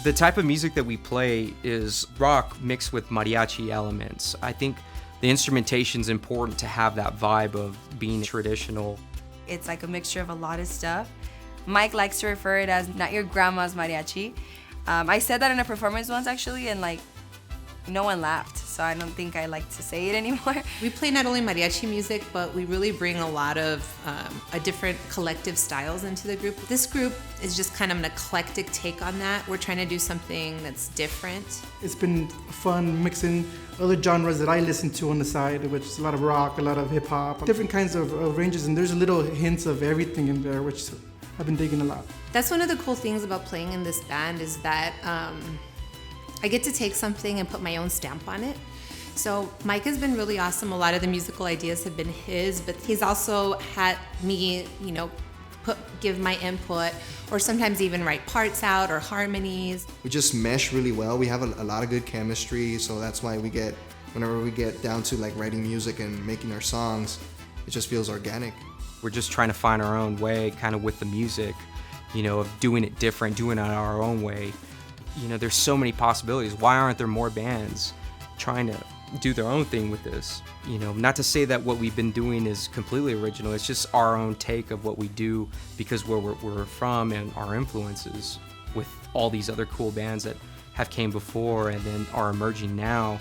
The type of music that we play is rock mixed with mariachi elements. I think the instrumentation's important to have that vibe of being traditional. It's like a mixture of a lot of stuff. Mike likes to refer it as not your grandma's mariachi. I said that in a performance once actually, and like no one laughed, so I don't think I like to say it anymore. We play not only mariachi music, but we really bring a lot of a different collective styles into the group. This group is just kind of an eclectic take on that. We're trying to do something that's different. It's been fun mixing other genres that I listen to on the side, which is a lot of rock, a lot of hip hop, different kinds of ranges, and there's little hints of everything in there, which I've been digging a lot. That's one of the cool things about playing in this band is that I get to take something and put my own stamp on it. So Mike has been really awesome. A lot of the musical ideas have been his, but he's also had me, give my input, or sometimes even write parts out or harmonies. We just mesh really well. We have a lot of good chemistry, so that's why whenever we get down to like writing music and making our songs, it just feels organic. We're just trying to find our own way kind of with the music, of doing it different, doing it our own way. There's so many possibilities. Why aren't there more bands trying to do their own thing with this? Not to say that what we've been doing is completely original. It's just our own take of what we do because where we're from and our influences with all these other cool bands that have came before and then are emerging now.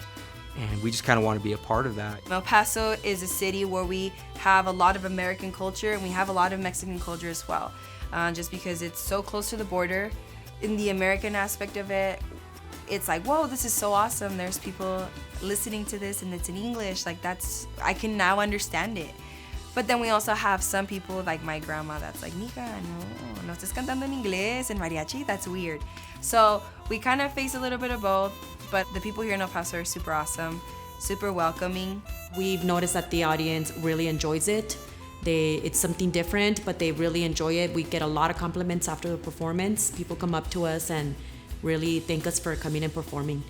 And we just kind of want to be a part of that. El Paso is a city where we have a lot of American culture and we have a lot of Mexican culture as well. Just because it's so close to the border. In the American aspect of it, it's like, whoa, this is so awesome. There's people listening to this and it's in English. Like I can now understand it. But then we also have some people like my grandma that's like, mija, no estás cantando en inglés, en mariachi, that's weird. So we kind of face a little bit of both, but the people here in El Paso are super awesome, super welcoming. We've noticed that the audience really enjoys it. It's something different, but they really enjoy it. We get a lot of compliments after the performance. People come up to us and really thank us for coming and performing.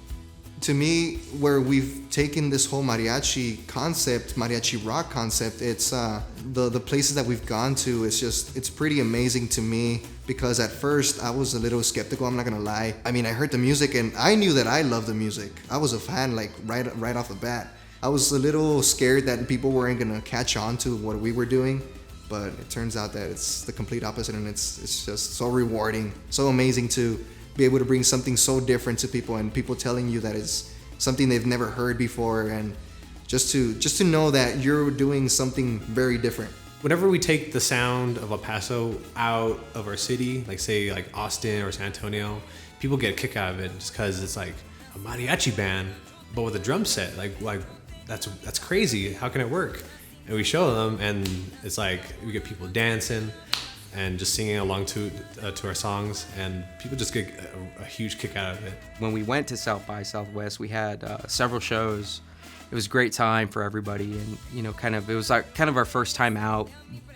To me, where we've taken this whole mariachi concept, mariachi rock concept, it's the places that we've gone to, it's pretty amazing to me because at first I was a little skeptical, I'm not gonna lie. I mean, I heard the music and I knew that I loved the music. I was a fan like right off the bat. I was a little scared that people weren't gonna catch on to what we were doing, but it turns out that it's the complete opposite, and it's just so rewarding, so amazing to be able to bring something so different to people and people telling you that it's something they've never heard before, and just to know that you're doing something very different. Whenever we take the sound of El Paso out of our city, like say like Austin or San Antonio, people get a kick out of it just because it's like a mariachi band, but with a drum set. Like that's crazy. How can it work? And we show them, and it's like we get people dancing and just singing along to our songs, and people just get a huge kick out of it. When we went to South by Southwest, we had several shows. It was a great time for everybody, and it was like kind of our first time out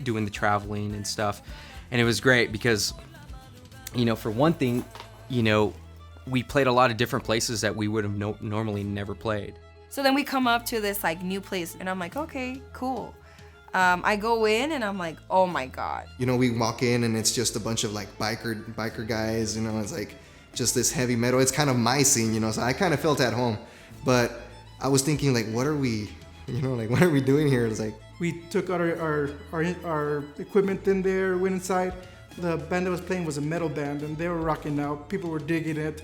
doing the traveling and stuff, and it was great because for one thing, we played a lot of different places that we would have normally never played. So then we come up to this like new place and I'm like, okay, cool. I go in and I'm like, oh my God. We walk in and it's just a bunch of like biker guys, it's like just this heavy metal. It's kind of my scene, so I kind of felt at home. But I was thinking like, what are we doing here? It's like, we took out our equipment in there, went inside. The band that was playing was a metal band and they were rocking out. People were digging it.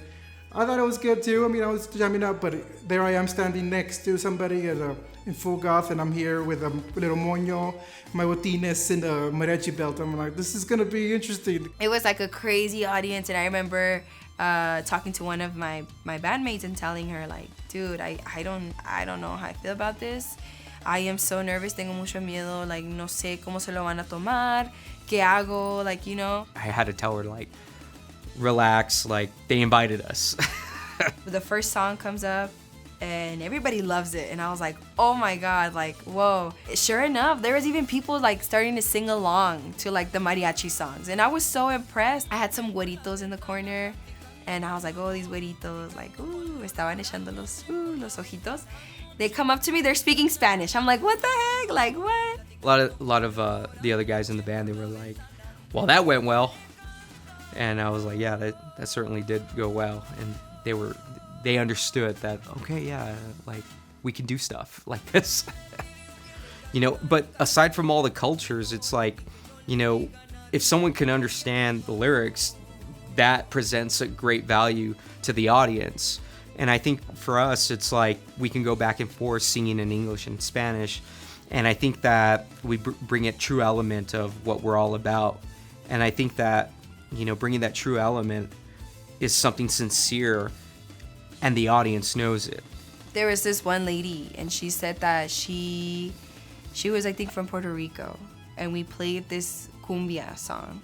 I thought it was good too. I mean, I was jamming out, but there I am standing next to somebody in full goth, and I'm here with a little moño, my botines, and a mariachi belt. I'm like, this is gonna be interesting. It was like a crazy audience, and I remember talking to one of my bandmates and telling her like, dude, I don't know how I feel about this. I am so nervous, tengo mucho miedo, like no sé cómo se lo van a tomar, qué hago, like I had to tell her like, relax, like they invited us. The first song comes up and everybody loves it, and I was like, oh my God, like whoa. Sure enough, there was even people like starting to sing along to like the mariachi songs, and I was so impressed. I had some güeritos in the corner and I was like, oh, these güeritos, like estaban echando los ojitos. They come up to me, they're speaking Spanish. I'm like, what the heck, like what? A lot of the other guys in the band, they were like, well, that went well. And I was like, yeah, that certainly did go well. And they understood that, okay, yeah, like we can do stuff like this. You know, but aside from all the cultures, it's like, you know, if someone can understand the lyrics, that presents a great value to the audience. And I think for us, it's like we can go back and forth singing in English and Spanish. And I think that we bring a true element of what we're all about. And I think that, you know, bringing that true element is something sincere, and the audience knows it. There was this one lady, and she said that she was, I think, from Puerto Rico, and we played this cumbia song.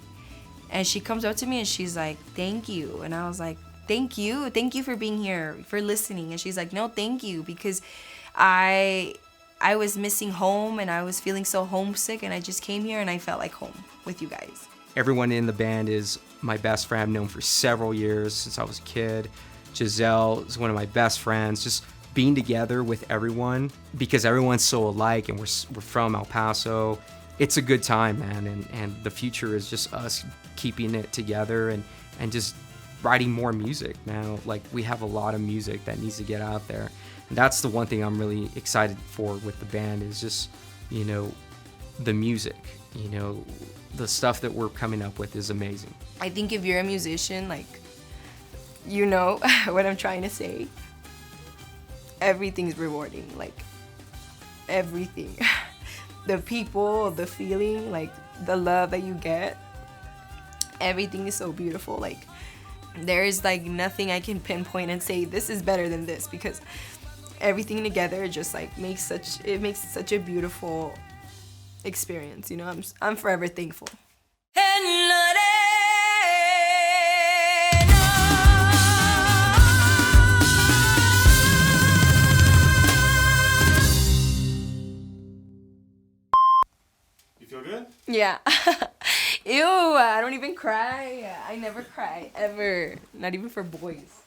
And she comes up to me and she's like, thank you. And I was like, thank you for being here, for listening. And she's like, no, thank you, because I was missing home and I was feeling so homesick, and I just came here and I felt like home with you guys. Everyone in the band is my best friend. I've known for several years, since I was a kid. Giselle is one of my best friends. Just being together with everyone, because everyone's so alike and we're from El Paso. It's a good time, man, and the future is just us keeping it together and just writing more music now. Like, we have a lot of music that needs to get out there. And that's the one thing I'm really excited for with the band, is just, you know, the music, you know, the stuff that we're coming up with is amazing. I think if you're a musician, like, you know what I'm trying to say. Everything's rewarding, like, everything. The people, the feeling, like, the love that you get. Everything is so beautiful. Like, there is, like, nothing I can pinpoint and say this is better than this, because everything together just, like, makes such a beautiful experience. You know, I'm forever thankful. You feel good? Yeah. Ew, I don't even cry. I never cry, ever. Not even for boys.